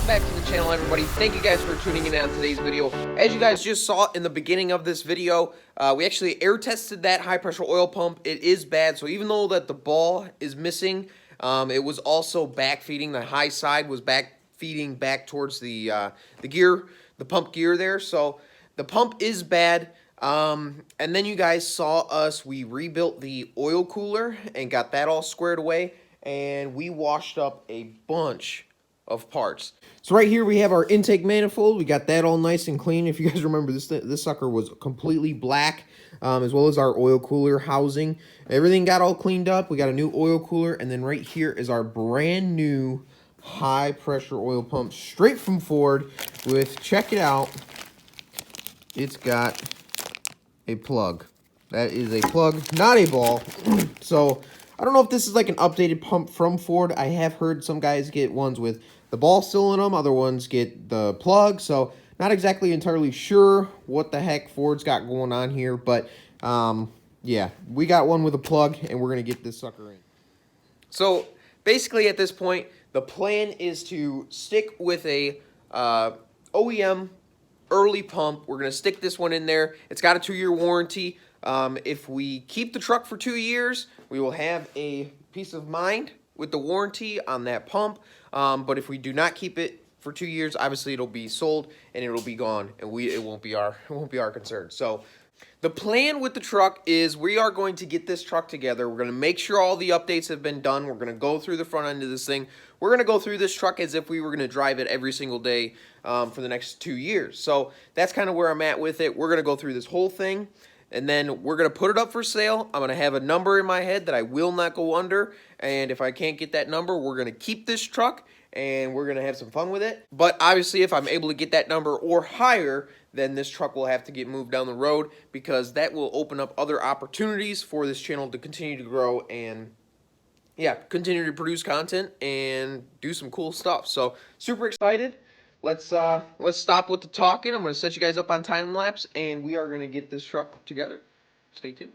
back to the channel, everybody. Thank you guys for tuning in on today's video. As you guys just saw in the beginning of this video, we actually air tested that high pressure oil pump. It is bad, so even though that the ball is missing, it was also back feeding. The high side was back feeding back towards the gear, the pump gear there. So the pump is bad. And then you guys saw us, we rebuilt the oil cooler and got that all squared away, and we washed up a bunch of parts. So right here we have our intake manifold. We got that all nice and clean. If you guys remember, this sucker was completely black, as well as our oil cooler housing. Everything got all cleaned up. We got a new oil cooler, and then right here is our brand new high pressure oil pump straight from Ford with, check it out, it's got a plug. That is a plug, not a ball. So I don't know if this is like an updated pump from Ford. I have heard some guys get ones with the ball still in them, other ones get the plug, so not exactly entirely sure what the heck Ford's got going on here, but yeah, we got one with a plug, and we're going to get this sucker in. So basically at this point, the plan is to stick with a OEM early pump. We're going to stick this one in there. It's got a 2-year warranty. If we keep the truck for 2 years, we will have a peace of mind with the warranty on that pump. But if we do not keep it for 2 years, obviously it'll be sold and it'll be gone, and it won't be our concern. So the plan with the truck is we are going to get this truck together. We're going to make sure all the updates have been done. We're going to go through the front end of this thing. We're going to go through this truck as if we were going to drive it every single day for the next 2 years. So that's kind of where I'm at with it. We're going to go through this whole thing, and then we're going to put it up for sale. I'm going to have a number in my head that I will not go under, and if I can't get that number, we're going to keep this truck, and we're going to have some fun with it. But obviously, if I'm able to get that number or higher, then this truck will have to get moved down the road, because that will open up other opportunities for this channel to continue to grow and, yeah, continue to produce content and do some cool stuff. So super excited. Let's stop with the talking. I'm going to set you guys up on time lapse, and we are going to get this truck together. Stay tuned.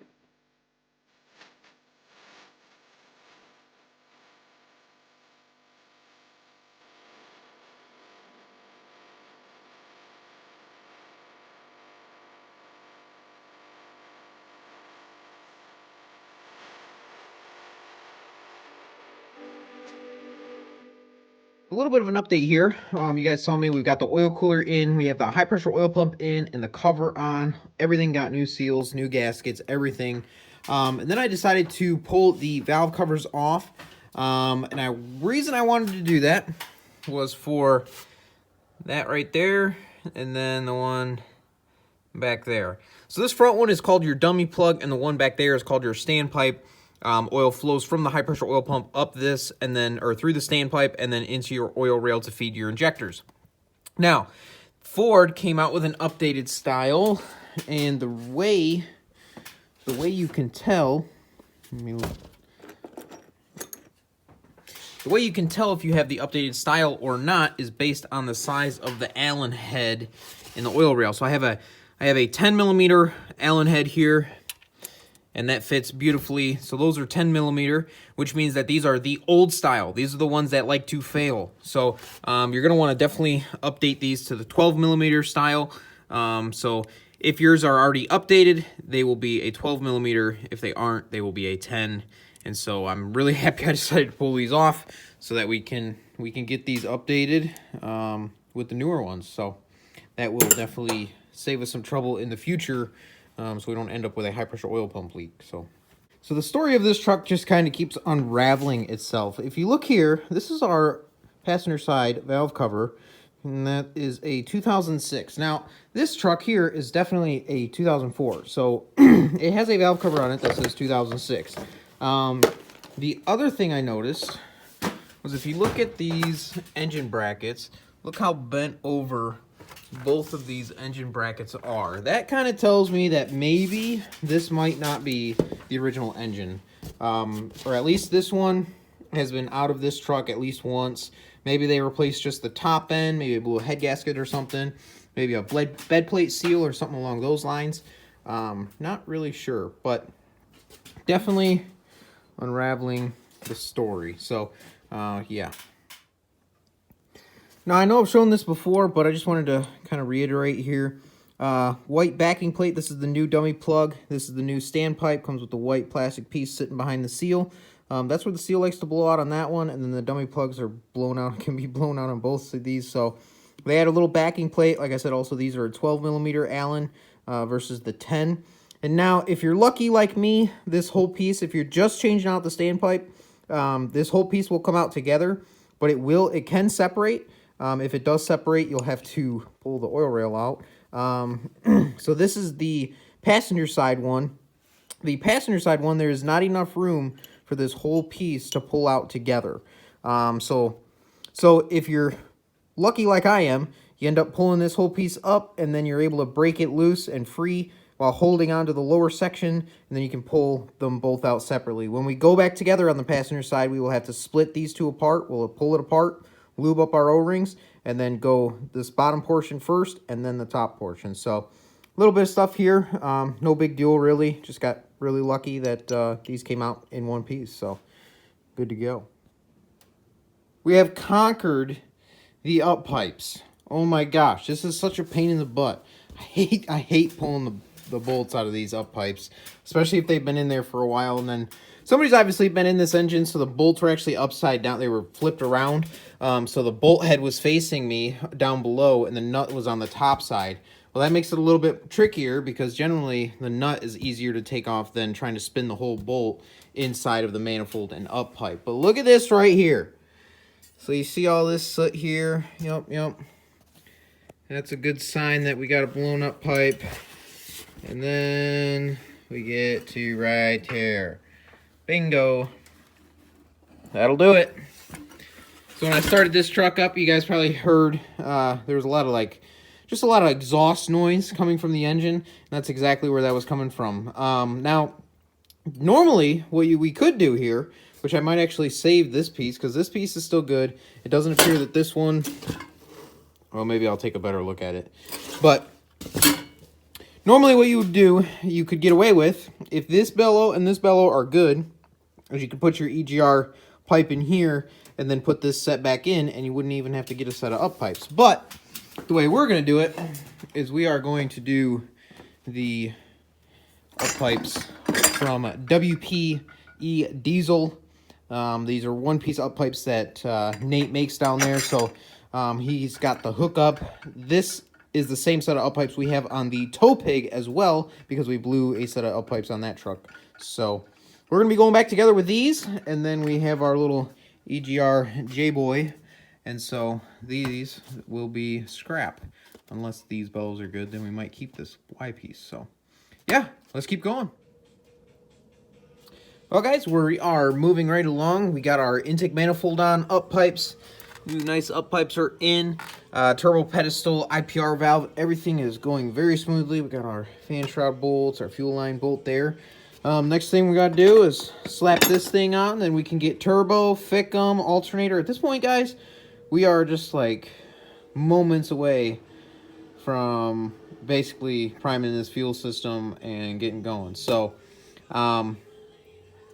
A little bit of an update here. You guys saw me. We've got the oil cooler in. We have the high pressure oil pump in and the cover on. Everything got new seals, new gaskets, everything. And then I decided to pull the valve covers off. And the reason I wanted to do that was for that right there, and then the one back there. So this front one is called your dummy plug, and the one back there is called your standpipe. Oil flows from the high pressure oil pump up this, and then, or through the standpipe, and then into your oil rail to feed your injectors. Now, Ford came out with an updated style, and the way you can tell, the way you can tell if you have the updated style or not is based on the size of the Allen head in the oil rail. So I have a 10 millimeter Allen head here, and that fits beautifully. So those are 10 millimeter, which means that these are the old style. These are the ones that like to fail. So you're gonna wanna definitely update these to the 12 millimeter style. So if yours are already updated, they will be a 12 millimeter. If they aren't, they will be a 10. And so I'm really happy I decided to pull these off so that we can get these updated with the newer ones. So that will definitely save us some trouble in the future, so we don't end up with a high pressure oil pump leak. So the story of this truck just kind of keeps unraveling itself. If you look here, this is our passenger side valve cover, and that is a 2006. Now, this truck here is definitely a 2004. So it has a valve cover on it that says 2006. The other thing I noticed was if you look at these engine brackets, look how bent over both of these engine brackets are. That kind of tells me that maybe this might not be the original engine, or at least this one has been out of this truck at least once. Maybe they replaced just the top end, maybe blew a head gasket or something, maybe a bed plate seal or something along those lines. Not really sure, but definitely unraveling the story. So yeah, Now, I know I've shown this before, but I just wanted to kind of reiterate here. White backing plate, this is the new dummy plug. This is the new standpipe, comes with the white plastic piece sitting behind the seal. That's where the seal likes to blow out on that one, and then the dummy plugs are blown out, can be blown out on both of these. So they had a little backing plate. Like I said, also these are a 12mm Allen versus the 10. And now, if you're lucky like me, this whole piece, if you're just changing out the standpipe, this whole piece will come out together, but it can separate. If it does separate, you'll have to pull the oil rail out. So this is the passenger side one. The passenger side one, there is not enough room for this whole piece to pull out together. So if you're lucky like I am, you end up pulling this whole piece up, and then you're able to break it loose and free while holding on to the lower section, and then you can pull them both out separately. When we go back together on the passenger side, we will have to split these two apart. We'll pull it apart, lube up our O-rings, and then go this bottom portion first and then the top portion. So a little bit of stuff here. No big deal, really. Just got really lucky that these came out in one piece. So good to go. We have conquered the up pipes. Oh my gosh, this is such a pain in the butt. I hate pulling the bolts out of these up pipes, especially if they've been in there for a while. And then somebody's obviously been in this engine, so the bolts were actually upside down. They were flipped around. So the bolt head was facing me down below, and the nut was on the top side. Well, that makes it a little bit trickier because generally the nut is easier to take off than trying to spin the whole bolt inside of the manifold and up pipe. But look at this right here. So you see all this soot here? Yep. That's a good sign that we got a blown up pipe. And then we get to right here. Bingo. That'll do it. So when I started this truck up, you guys probably heard there was a lot of just a lot of exhaust noise coming from the engine. And that's exactly where that was coming from. Now, normally what we could do here, which I might actually save this piece because this piece is still good. It doesn't appear that this one, well, maybe I'll take a better look at it. But normally what you would do, you could get away with, if this bellow and this bellow are good, is you could put your EGR pipe in here and then put this set back in, and you wouldn't even have to get a set of up pipes. But the way we're going to do it is we are going to do the up pipes from WPE Diesel. These are one-piece up pipes that Nate makes down there, so he's got the hookup. This is the same set of up pipes we have on the tow pig as well, because we blew a set of up pipes on that truck. So we're going to be going back together with these, and then we have our little EGR J-Boy, and so these will be scrap. Unless these bellows are good, then we might keep this Y piece. So yeah, let's keep going. Well, guys, we are moving right along. We got our intake manifold on, up pipes. New nice up pipes are in. Turbo pedestal, IPR valve, everything is going very smoothly. We got our fan shroud bolts, our fuel line bolt there. Next thing we got to do is slap this thing on, then we can get turbo, FICM, alternator. At this point, guys, we are just like moments away from basically priming this fuel system and getting going. So,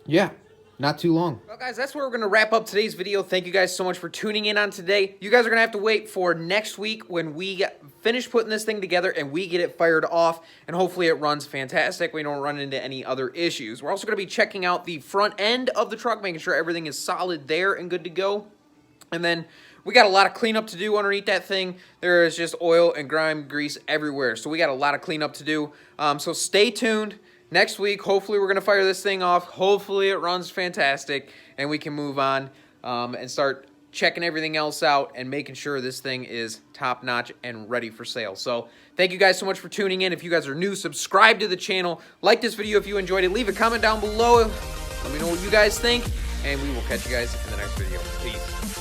yeah, not too long. Well, guys, that's where we're going to wrap up today's video. Thank you guys so much for tuning in on today. You guys are going to have to wait for next week when we finish putting this thing together and we get it fired off, and hopefully it runs fantastic. We don't run into any other issues. We're also going to be checking out the front end of the truck, making sure everything is solid there and good to go. And then we got a lot of cleanup to do underneath that thing. There is just oil and grime, grease everywhere. So we got a lot of cleanup to do. So stay tuned. Next week, hopefully we're going to fire this thing off. Hopefully it runs fantastic and we can move on and start checking everything else out and making sure this thing is top-notch and ready for sale. So thank you guys so much for tuning in. If you guys are new, subscribe to the channel. Like this video if you enjoyed it. Leave a comment down below. Let me know what you guys think, and we will catch you guys in the next video. Peace.